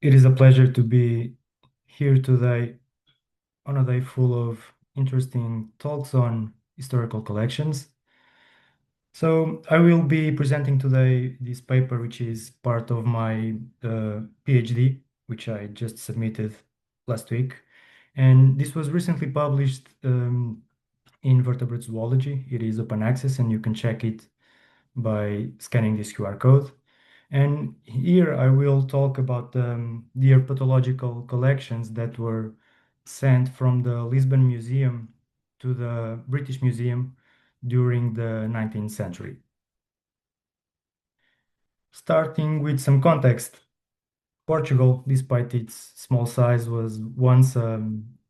It is a pleasure to be here today on a day full of interesting talks on historical collections. So I will be presenting today this paper, which is part of my PhD, which I just submitted last week. And this was recently published in Vertebrate Zoology. It is open access and you can check it by scanning this QR code. And here I will talk about the herpetological collections that were sent from the Lisbon Museum to the British Museum during the 19th century. Starting with some context, Portugal, despite its small size, was once a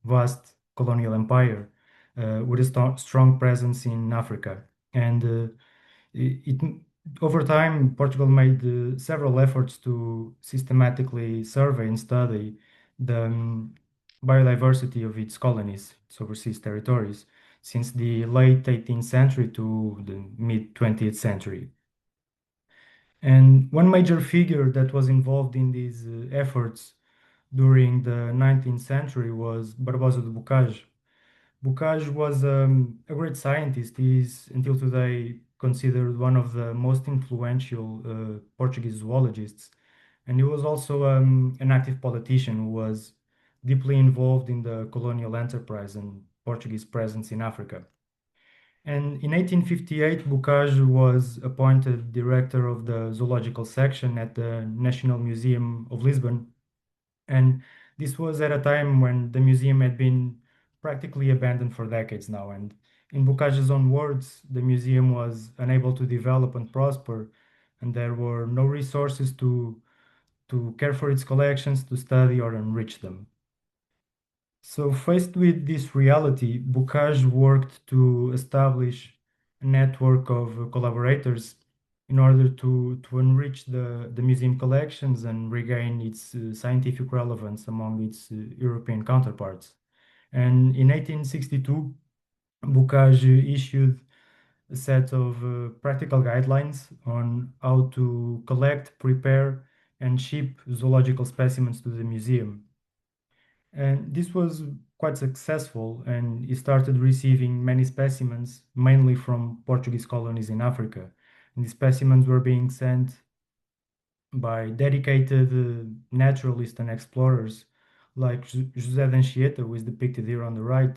vast colonial empire with a strong presence in Africa. And it over time, Portugal made several efforts to systematically survey and study the biodiversity of its colonies, its overseas territories, since the late 18th century to the mid 20th century. And one major figure that was involved in these efforts during the 19th century was Barbosa du Bocage. Bocage was a great scientist. He is, until today, considered one of the most influential Portuguese zoologists. And he was also an active politician who was deeply involved in the colonial enterprise and Portuguese presence in Africa. And in 1858, Bocage was appointed director of the zoological section at the National Museum of Lisbon. And this was at a time when the museum had been practically abandoned for decades now. And in Bocage's own words, the museum was unable to develop and prosper, and there were no resources to care for its collections, to study or enrich them. So, faced with this reality, Bocage worked to establish a network of collaborators in order to enrich the museum collections and regain its scientific relevance among its European counterparts. And in 1862, Bocage issued a set of practical guidelines on how to collect, prepare, and ship zoological specimens to the museum. And this was quite successful, and he started receiving many specimens, mainly from Portuguese colonies in Africa. And these specimens were being sent by dedicated naturalists and explorers like José de Anchieta, who is depicted here on the right,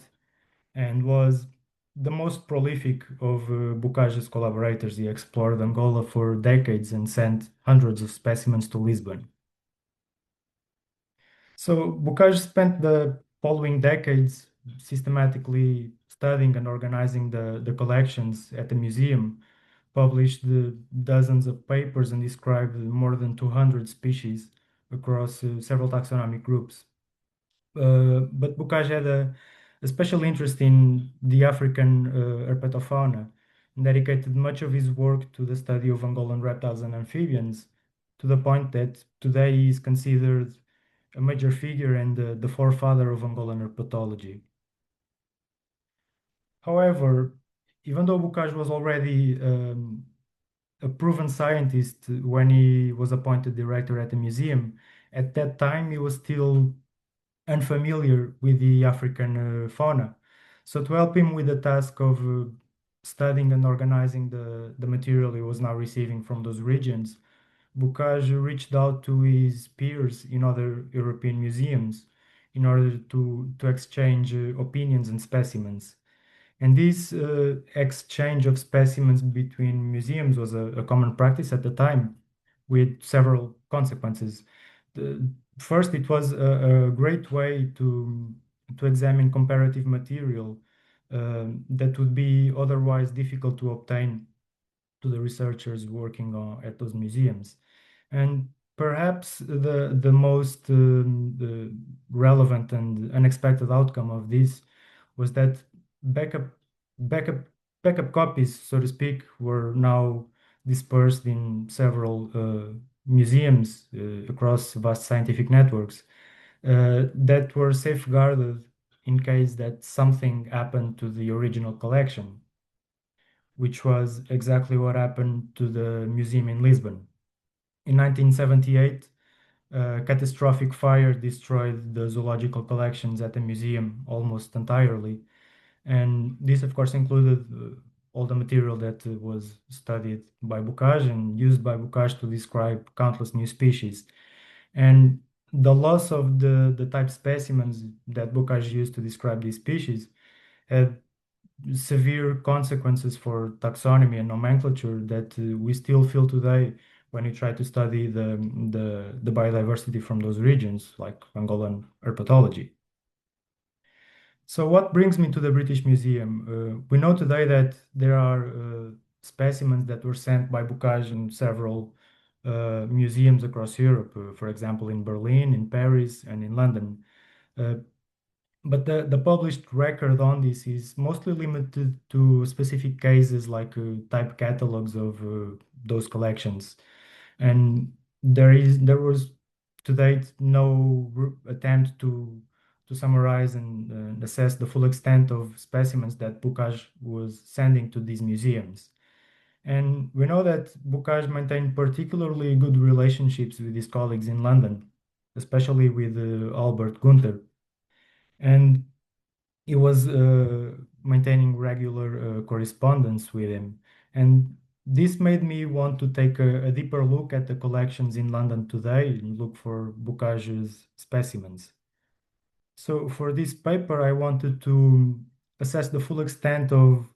and was the most prolific of Bocage's collaborators. He explored Angola for decades and sent hundreds of specimens to Lisbon. So Bocage spent the following decades systematically studying and organizing the collections at the museum, published dozens of papers, and described more than 200 species across several taxonomic groups. But Bocage had a special interest in the African herpetofauna and dedicated much of his work to the study of Angolan reptiles and amphibians, to the point that today he is considered a major figure and the forefather of Angolan herpetology. However, even though Bocage was already a proven scientist when he was appointed director at the museum, at that time he was still unfamiliar with the African fauna. So to help him with the task of studying and organizing the material he was now receiving from those regions, Bocage reached out to his peers in other European museums in order to exchange opinions and specimens. And this exchange of specimens between museums was a common practice at the time, with several consequences. First, it was a great way to examine comparative material that would be otherwise difficult to obtain to the researchers working at those museums. And perhaps the most the relevant and unexpected outcome of this was that backup backup backup copies, so to speak, were now dispersed in several museums across vast scientific networks that were safeguarded in case that something happened to the original collection, which was exactly what happened to the museum in Lisbon. In 1978, A catastrophic fire destroyed the zoological collections at the museum almost entirely. And this, of course, included all the material that was studied by Bocage and used by Bocage to describe countless new species. And the loss of the type specimens that Bocage used to describe these species had severe consequences for taxonomy and nomenclature that we still feel today when we try to study the biodiversity from those regions, like Angolan herpetology. So what brings me to the British Museum? We know today that there are specimens that were sent by Bocage in several museums across Europe, for example, in Berlin, in Paris, and in London. Uh, but the published record on this is mostly limited to specific cases like type catalogs of those collections. And there was to date no attempt to summarize and assess the full extent of specimens that Bocage was sending to these museums. And we know that Bocage maintained particularly good relationships with his colleagues in London, especially with Albert Gunther. And he was maintaining regular correspondence with him. And this made me want to take a deeper look at the collections in London today and look for Bocage's specimens. So for this paper, I wanted to assess the full extent of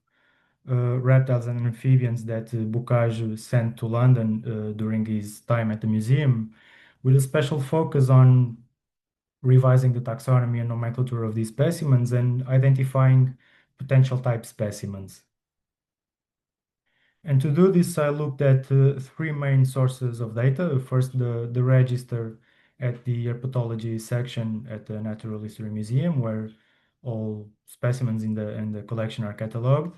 reptiles and amphibians that Bocage sent to London during his time at the museum, with a special focus on revising the taxonomy and nomenclature of these specimens and identifying potential type specimens. And to do this, I looked at three main sources of data. First, the register at the herpetology section at the Natural History Museum, where all specimens in the collection are catalogued.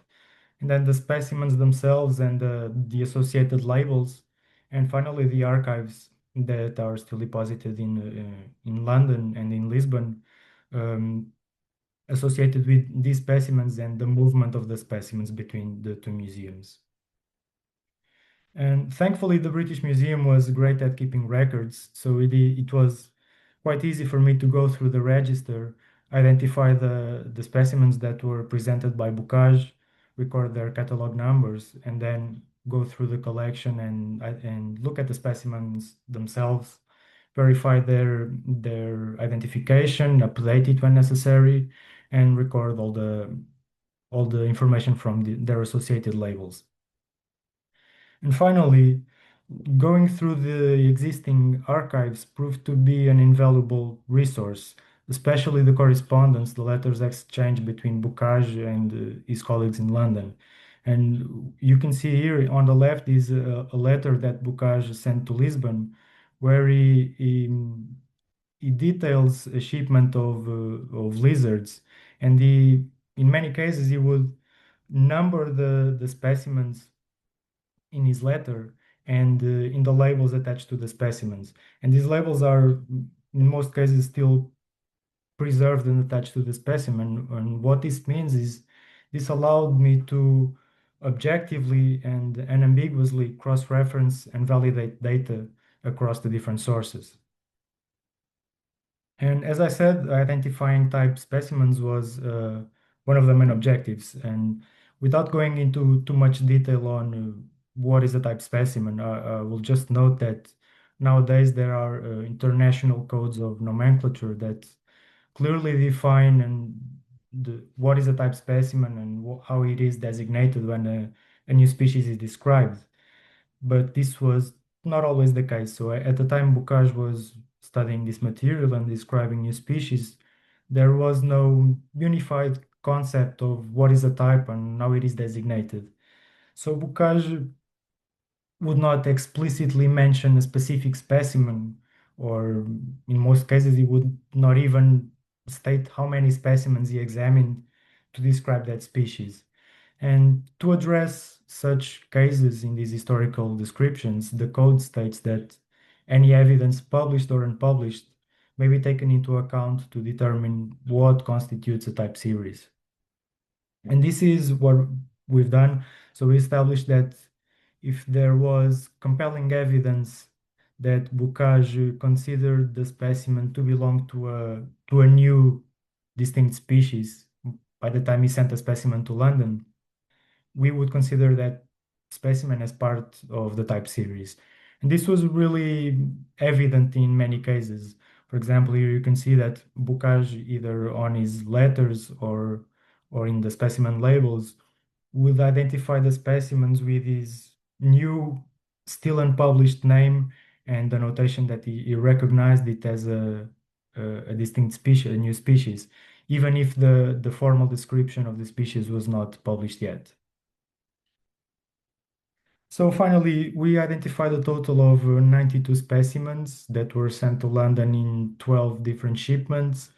And then the specimens themselves and the associated labels. And finally, the archives that are still deposited in London and in Lisbon, um, associated with these specimens and the movement of the specimens between the two museums. And thankfully, the British Museum was great at keeping records, so it was quite easy for me to go through the register, identify the specimens that were presented by Bocage, record their catalog numbers, and then go through the collection and look at the specimens themselves, verify their identification, update it when necessary, and record all the information from their associated labels. And finally, going through the existing archives proved to be an invaluable resource, especially the correspondence, the letters exchanged between Bocage and his colleagues in London. And you can see here on the left is a letter that Bocage sent to Lisbon, where he details a shipment of lizards, and in many cases he would number the specimens in his letter and in the labels attached to the specimens. And these labels are, in most cases, still preserved and attached to the specimen. And what this means is this allowed me to objectively and unambiguously cross-reference and validate data across the different sources. And as I said, identifying type specimens was one of the main objectives. And without going into too much detail on what is a type specimen, I will just note that nowadays there are international codes of nomenclature that clearly define what is a type specimen and how it is designated when a new species is described. But this was not always the case. So at the time Bocage was studying this material and describing new species, there was no unified concept of what is a type and how it is designated. So Bocage would not explicitly mention a specific specimen, or in most cases, he would not even state how many specimens he examined to describe that species. And to address such cases in these historical descriptions, the code states that any evidence published or unpublished may be taken into account to determine what constitutes a type series. And this is what we've done. So we established that if there was compelling evidence that Bocage considered the specimen to belong to a new distinct species by the time he sent a specimen to London. We would consider that specimen as part of the type series. And this was really evident in many cases. For example, here you can see that Bocage, either on his letters or in the specimen labels, would identify the specimens with his new, still unpublished name and the notation that he recognized it as a distinct species, a new species, even if the formal description of the species was not published yet. So finally, we identified a total of 92 specimens that were sent to London in 12 different shipments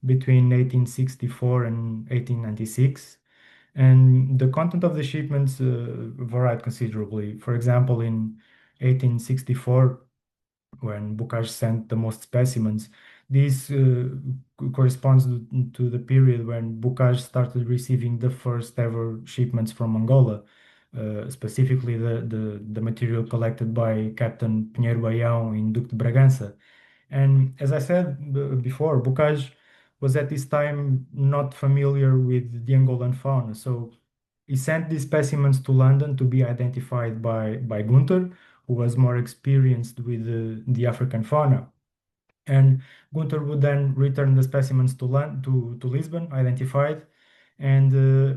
between 1864 and 1896. And the content of the shipments varied considerably. For example, in 1864, when Bocage sent the most specimens, this corresponds to the period when Bocage started receiving the first ever shipments from Angola, specifically the material collected by Captain Pinheiro Baião in Duque de Bragança. And as I said before, Bocage was at this time not familiar with the Angolan fauna. So he sent these specimens to London to be identified by Gunther, who was more experienced with the African fauna. And Gunther would then return the specimens to Lisbon, identified, and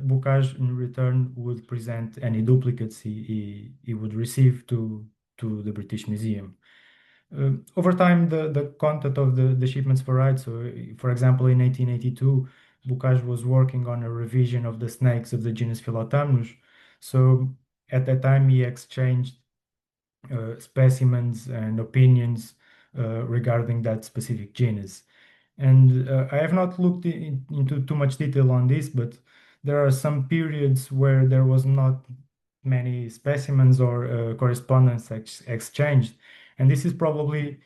Bocage in return would present any duplicates he would receive to the British Museum. Over time, the content of the shipments varied. So, for example, in 1882, Bocage was working on a revision of the snakes of the genus Philotamnus. So, at that time, he exchanged specimens and opinions regarding that specific genus. And I have not looked into too much detail on this, but there are some periods where there was not many specimens or correspondence exchanged. And this is probably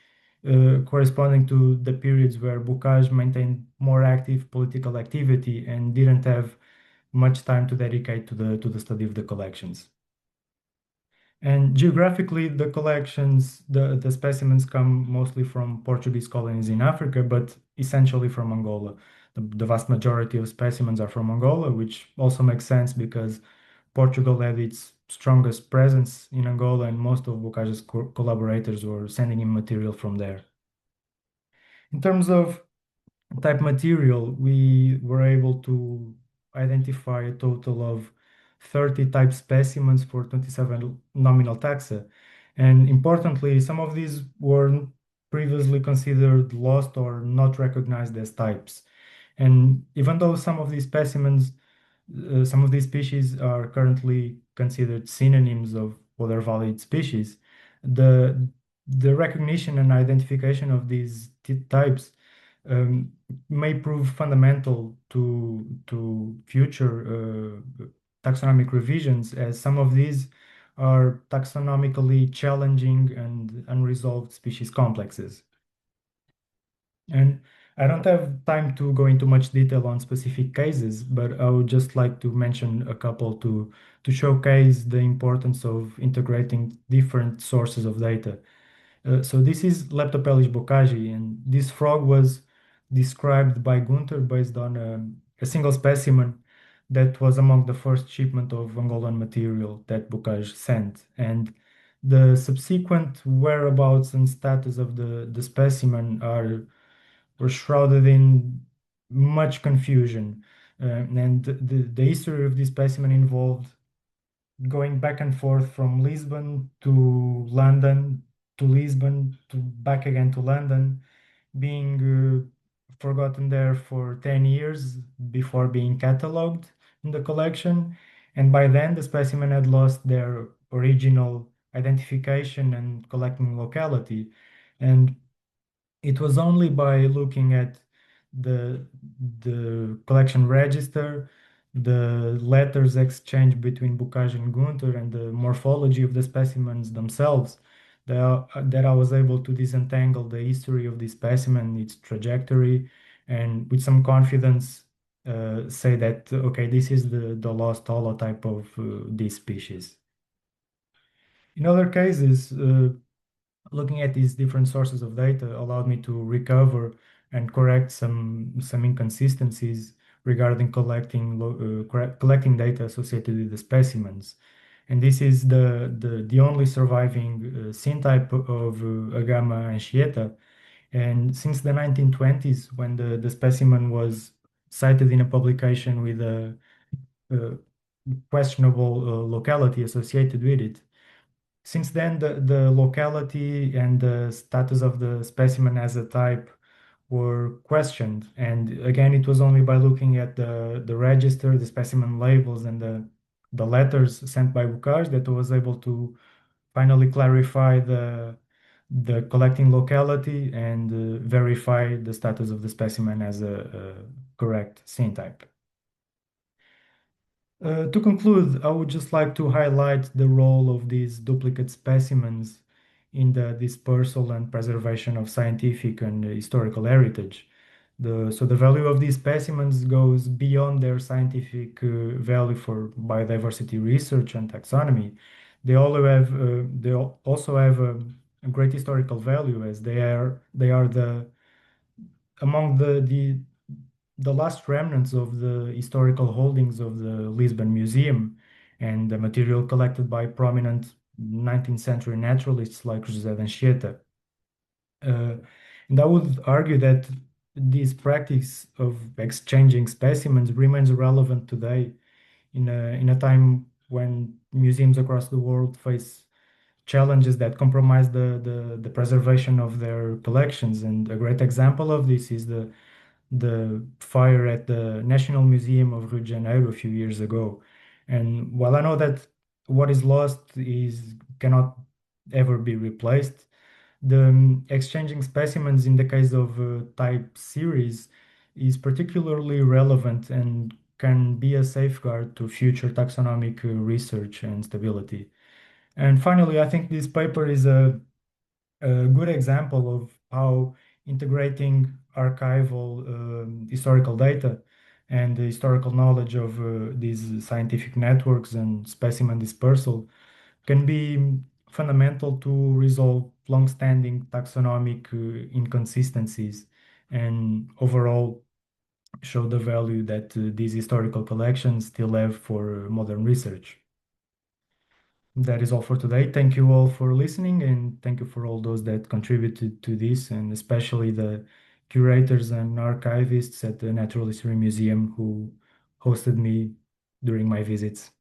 corresponding to the periods where Bocage maintained more active political activity and didn't have much time to dedicate to the study of the collections. And geographically, the specimens come mostly from Portuguese colonies in Africa, but essentially from Angola. The vast majority of specimens are from Angola, which also makes sense because Portugal had its strongest presence in Angola, and most of Bocage's collaborators were sending him material from there. In terms of type material, we were able to identify a total of 30 type specimens for 27 nominal taxa. And importantly, some of these were previously considered lost or not recognized as types. And even though some of these species are currently considered synonyms of other valid species, the the recognition and identification of these types um, may prove fundamental to future taxonomic revisions, as some of these are taxonomically challenging and unresolved species complexes. And I don't have time to go into much detail on specific cases, but I would just like to mention a couple to showcase the importance of integrating different sources of data. So this is Leptopellis bocaji, and this frog was described by Gunther based on a single specimen that was among the first shipment of Angolan material that Bocage sent. And the subsequent whereabouts and status of the specimen were shrouded in much confusion. And the history of this specimen involved going back and forth from Lisbon to London to Lisbon to back again to London, being forgotten there for 10 years before being catalogued in the collection. And by then, the specimen had lost their original identification and collecting locality. And it was only by looking at the the collection register, the letters exchanged between Bocage and Gunther, and the morphology of the specimens themselves that I was able to disentangle the history of this specimen, its trajectory, and with some confidence say that, okay, this is the lost holotype of this species. In other cases, looking at these different sources of data allowed me to recover and correct some inconsistencies regarding collecting data associated with the specimens. And this is the only surviving scene type of Agama anchieta. And since the 1920s, when the specimen was cited in a publication with a questionable locality associated with it, since then, the locality and the status of the specimen as a type were questioned. And again, it was only by looking at the register, the specimen labels, and the letters sent by Bocage that I was able to finally clarify the collecting locality and verify the status of the specimen as a correct scene type. To conclude, I would just like to highlight the role of these duplicate specimens in the dispersal and preservation of scientific and historical heritage. So the value of these specimens goes beyond their scientific value for biodiversity research and taxonomy. They also have a great historical value as they are among the last remnants of the historical holdings of the Lisbon Museum and the material collected by prominent 19th century naturalists like José Anchieta. And I would argue that this practice of exchanging specimens remains relevant today in a time when museums across the world face challenges that compromise the preservation of their collections. And a great example of this is the fire at the National Museum of Rio de Janeiro a few years ago. And while I know that what is lost is cannot ever be replaced, the exchanging specimens in the case of type series is particularly relevant and can be a safeguard to future taxonomic research and stability. And finally, I think this paper is a good example of how integrating archival historical data and the historical knowledge of these scientific networks and specimen dispersal can be fundamental to resolve long-standing taxonomic inconsistencies and overall show the value that these historical collections still have for modern research. That is all for today. Thank you all for listening, and thank you for all those that contributed to this, and especially the curators and archivists at the Natural History Museum who hosted me during my visits.